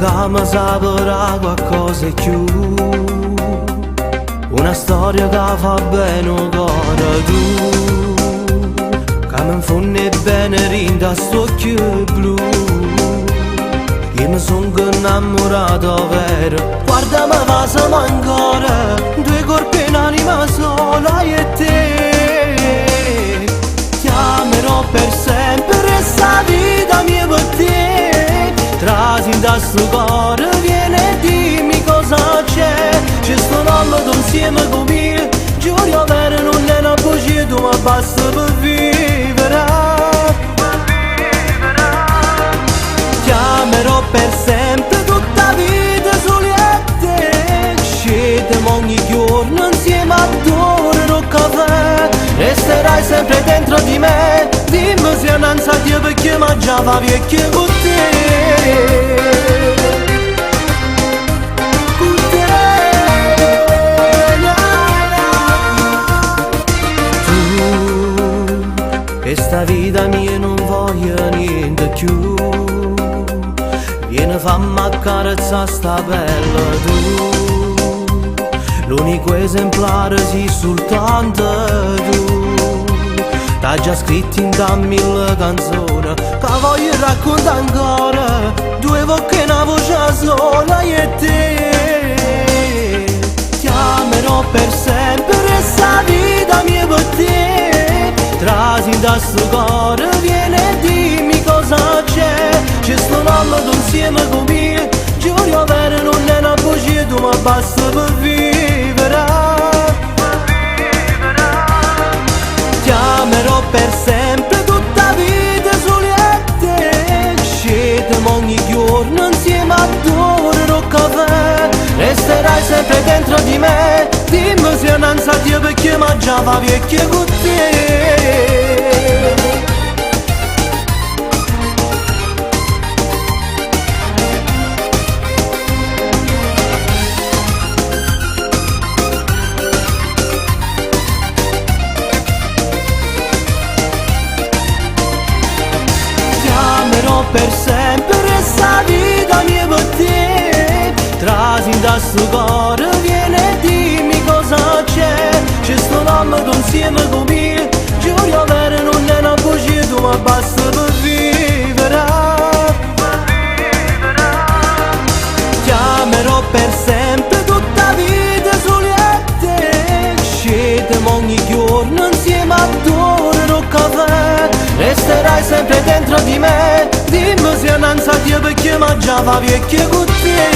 che mi saprà qualcosa di più. Una storia che fa bene il cuore tu, che mi infonde bene rinda sto occhio blu. Io mi sono innamorato vero, guarda mi passa ancora, due corpi in anima sola io e te. Ti amerò per sempre e sta vita mia per te. Trasi da sto cuore, vieni e dimmi cosa c'è. Ci sto nome insieme con me, giuro vero non è una bugia, tu mi basta per vivere. Ti amerò per sempre, tutta la vita solo a te. Scegliamo ogni giorno insieme a dorare un caffè. Resterai sempre dentro di me, dimmi se non sa Dio perché ma già va vecchio con te. Questa vita mia non voglio niente più, vieni fammi accarezzare sta bella tu. L'unico esemplare sei soltanto tu. T'hai già scritto in mille canzoni che voglio raccontare ancora. Due voci e una voce sola io e te. Ti amerò per sempre e sta vita mia per te. Trasi da sto cuore, vieni e dimmi cosa c'è. Ci sto nome insieme con me, giuro vero non è una bugia, tu mi basta per vivere. Ti amerò per sempre, tutta la vita solo a te. Scegliamo ogni giorno insieme a dorare un caffè. Resterai sempre dentro di me, dimmi se non sa Dio perché ma già va vecchio con te. Per sempre resta vita mia per te. Trasi da sto cuore, vieni e dimmi cosa c'è. Ci sto nome insieme con me, giuro vero non è una bugia, tu mi basta per vivere. Ti amerò per sempre, tutta la vita solo a te. Scegliamo ogni giorno insieme a dorare un caffè. Resterai sempre dentro di me, dimmi se non sa Dio perché ma già va vecchio con te.